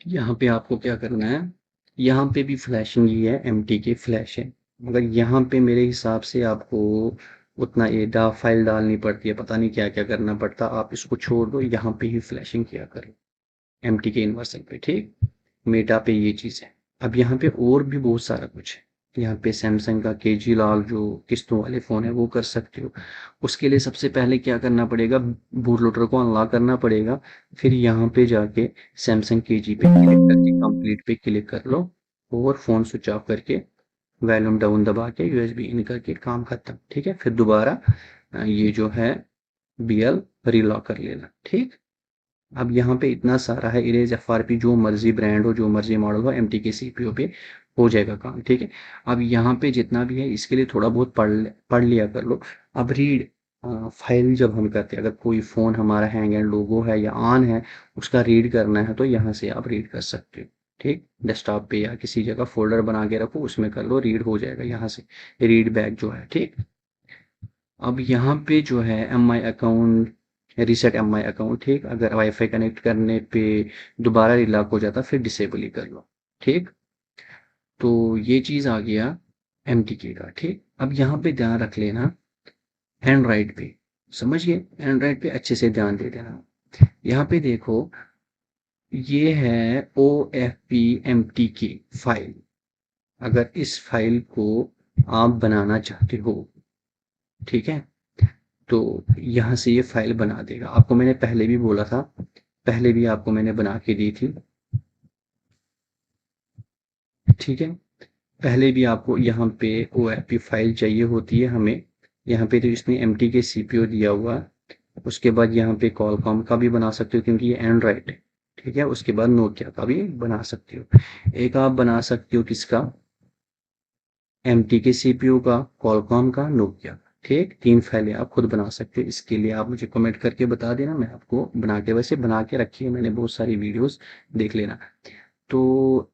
यहाँ पे आपको क्या करना है, यहाँ पे भी फ्लैशिंग ही है, एमटी के फ्लैश है, मगर यहाँ पे मेरे हिसाब से आपको उतना ये फाइल डालनी पड़ती है, पता नहीं क्या क्या करना पड़ता, आप इसको छोड़ दो, यहाँ पे ही फ्लैशिंग किया करो एमटी के इन्वर्सन पे, ठीक। मेटा पे ये चीज़ है। अब यहाँ पे और भी बहुत सारा कुछ है, यहाँ पे सैमसंग का KG लॉक जो किस्तों वाले फ़ोन है वो कर सकते हो। उसके लिए सबसे पहले क्या करना पड़ेगा, बूट लोडर को अनलॉक करना पड़ेगा, फिर यहाँ पे जाके सैमसंग KG पे क्लिक करके कंप्लीट पे क्लिक कर लो, और फ़ोन स्विच ऑफ करके वॉल्यूम डाउन दबा के USB इन करके काम खत्म, ठीक है। फिर दोबारा ये जो है BL रीलॉक कर लेना, ठीक। अब यहाँ पे इतना सारा है, इरेज FRP जो मर्जी ब्रांड हो जो मर्जी मॉडल हो, MT के CPU पे हो जाएगा काम, ठीक है। अब यहाँ पे जितना भी है इसके लिए थोड़ा बहुत पढ़ लिया कर लो। अब रीड फाइल जब हम करते हैं, अगर कोई फ़ोन हमारा हैंग एंड लोगो है या ऑन है, उसका रीड करना है तो यहाँ से आप रीड कर सकते हो, ठीक। डेस्कटॉप पे या किसी जगह फोल्डर बना के रखो, उसमें कर लो, रीड हो जाएगा यहाँ से, रीड बैक जो है, ठीक। अब यहाँ पे जो है MI account, reset MI account, ठीक। अगर वाईफाई कनेक्ट करने पे दोबारा रिलॉक हो जाता फिर डिसेबल ही कर लो, ठीक। तो ये चीज़ आ गया MTK का, ठीक। अब यहाँ पे ध्यान रख लेना एंड्रॉइड पे, समझिए एंड्रॉइड पे अच्छे से ध्यान दे देना। यहाँ पे देखो ये है OFP MTK फाइल, अगर इस फाइल को आप बनाना चाहते हो, ठीक है, तो यहाँ से ये फाइल बना देगा। आपको मैंने पहले भी बोला था, पहले भी आपको मैंने बना के दी थी, ठीक है। पहले भी आपको यहाँ पे OIP फाइल चाहिए होती है हमें। यहाँ पे तो इसने MTK CPU दिया हुआ है। उसके बाद यहाँ पे कॉलकॉम का भी बना सकते हो क्योंकि ये एंड्रॉइड है। ठीक है, उसके बाद नोकिया का भी बना सकते हो। एक आप बना सकते हो किसका, MTK CPU का, कॉलकॉम का, नोकिया का। ठीक, 3 फाइलें आप खुद बना सकते हो। इसके लिए आप मुझे कमेंट करके बता देना, मैं आपको बना के, वैसे बना के रखी है मैंने बहुत सारी वीडियोस, देख लेना। तो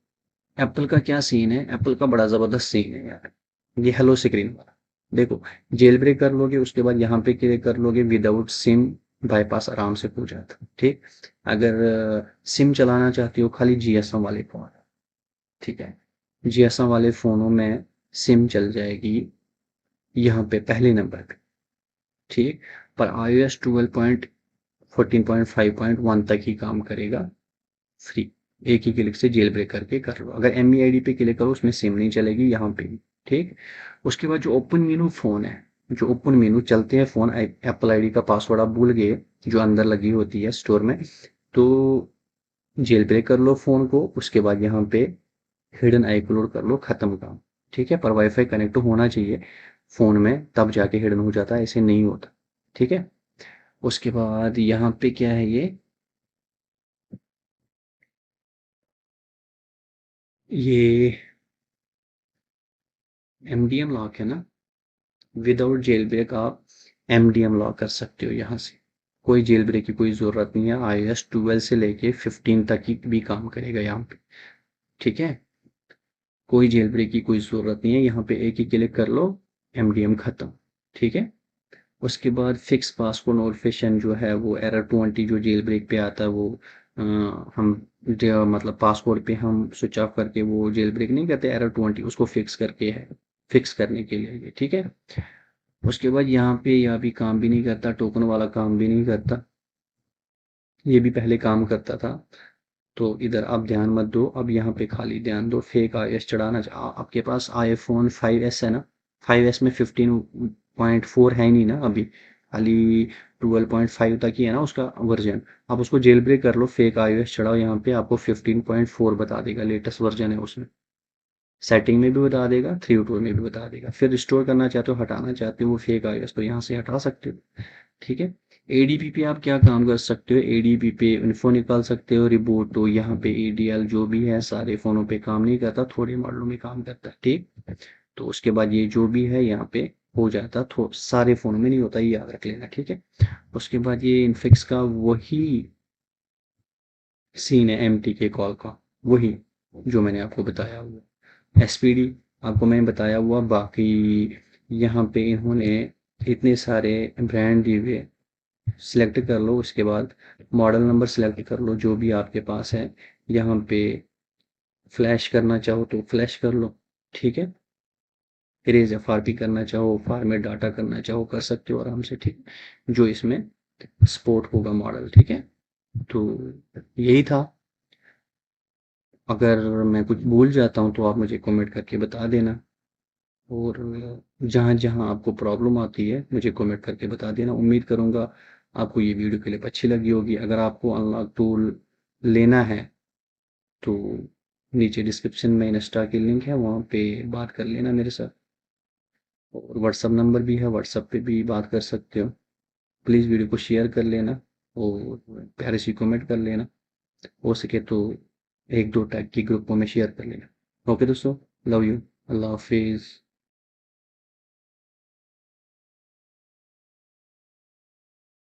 एप्पल का क्या सीन है, एप्पल का बड़ा ज़बरदस्त सीन है यार। ये हेलो स्क्रीन वाला देखो, जेल ब्रेक कर लोगे, उसके बाद यहाँ पे क्लिक कर लोगे, विदाउट सिम बाईपास आराम से हो जाता है। ठीक, अगर सिम चलाना चाहते हो खाली GSM वाले फ़ोन, ठीक है, GSM वाले फ़ोनों में सिम चल जाएगी यहाँ पे पहले नंबर पे। ठीक, पर iOS 12.14.5.1 तक ही काम करेगा फ्री। एक ही क्लिक से जेल ब्रेक करके कर लो। अगर MEID पे क्लिक करो उसमें सिम नहीं चलेगी यहाँ पे भी। ठीक, उसके बाद जो ओपन मेनू फ़ोन है, जो ओपन मेनू चलते हैं फ़ोन, एप्पल आईडी का पासवर्ड आप भूल गए जो अंदर लगी होती है स्टोर में, तो जेल ब्रेक कर लो फ़ोन को। उसके बाद यहाँ पे हिडन आई क्लोड कर लो, ख़त्म काम। ठीक है, पर वाईफाई कनेक्ट होना चाहिए फ़ोन में, तब जाके हिडन हो जाता है, ऐसे नहीं होता। ठीक है, उसके बाद यहाँ पे क्या है, ये MDM लॉक है ना, विदाउट जेल ब्रेक आप MDM लॉक कर सकते हो यहाँ से। कोई जेल ब्रेक की कोई ज़रूरत नहीं है, iOS 12 से लेके 15 तक ही भी काम करेगा यहाँ पे। ठीक है, कोई जेल ब्रेक की कोई ज़रूरत नहीं है, यहाँ पे एक ही क्लिक कर लो, MDM ख़त्म। ठीक है, उसके बाद फिक्स पासवर्ड नोटिफिकेशन जो है वो error 20 जो जेल ब्रेक पे आता है वो, हम मतलब पासवर्ड पे हम स्विच ऑफ करके वो जेल ब्रेक नहीं करते, error 20 उसको फिक्स करके है, फिक्स करने के लिए ये। ठीक है, उसके बाद यहाँ पे यह भी काम भी नहीं करता, टोकन वाला काम भी नहीं करता, ये भी पहले काम करता था। तो इधर आप ध्यान मत दो, अब यहाँ पे खाली ध्यान दो, फेक iOS चढ़ाना आपके पास iPhone 5s है ना, 5s में 15.4 है ही नहीं ना अभी, खाली 12.5 तक ही है ना उसका वर्जन। आप उसको जेल ब्रेक कर लो, फेक iOS चढ़ाओ, यहाँ पे आपको 15.4 बता देगा, लेटेस्ट वर्जन है उसमें। सेटिंग में भी बता देगा, 3 में भी बता देगा। फिर रिस्टोर करना चाहते हो, हटाना चाहते हो वो फेक iOS, तो यहाँ से हटा सकते हो। ठीक है, ADP पे आप क्या काम कर सकते हो, ADP पे इन्फो निकाल सकते हो, रिबूट, तो यहाँ पे ADL जो भी है सारे फ़ोनों पे काम नहीं करता, थोड़े मॉडलों में काम करता है। ठीक, तो उसके बाद ये जो भी है यहाँ पे हो जाता, सारे फ़ोनों में नहीं होता, ये याद रख लेना। ठीक है, उसके बाद ये इनफिक्स का वही सीन है, MTK कॉल का वही जो मैंने आपको बताया हुआ। SPD आपको मैंने बताया हुआ, बाकी यहाँ पे इन्होंने इतने सारे ब्रांड दिए हुए, सिलेक्ट कर लो, उसके बाद मॉडल नंबर सेलेक्ट कर लो जो भी आपके पास है। यहाँ पे फ्लैश करना चाहो तो फ्लैश कर लो। ठीक है, इरेज FRP करना चाहो, फॉर्मेट डाटा करना चाहो, कर सकते हो आराम से। ठीक, जो इसमें सपोर्ट होगा मॉडल। ठीक है, तो यही था। अगर मैं कुछ भूल जाता हूँ तो आप मुझे कमेंट करके बता देना, और जहाँ जहाँ आपको प्रॉब्लम आती है मुझे कमेंट करके बता देना। उम्मीद करूँगा आपको ये वीडियो क्लिप अच्छी लगी होगी। अगर आपको अनलॉक टूल लेना है तो नीचे डिस्क्रिप्शन में इंस्टा की लिंक है, वहाँ पे बात कर लेना मेरे साथ, और व्हाट्सअप नंबर भी है, व्हाट्सअप पे भी बात कर सकते हो। प्लीज़ वीडियो को शेयर कर लेना और प्यारे सी कमेंट कर लेना, हो सके तो 1-2 टैग की ग्रुपों में शेयर कर लेना। ओके दोस्तों, लव यू, अल्लाह हाफिज़।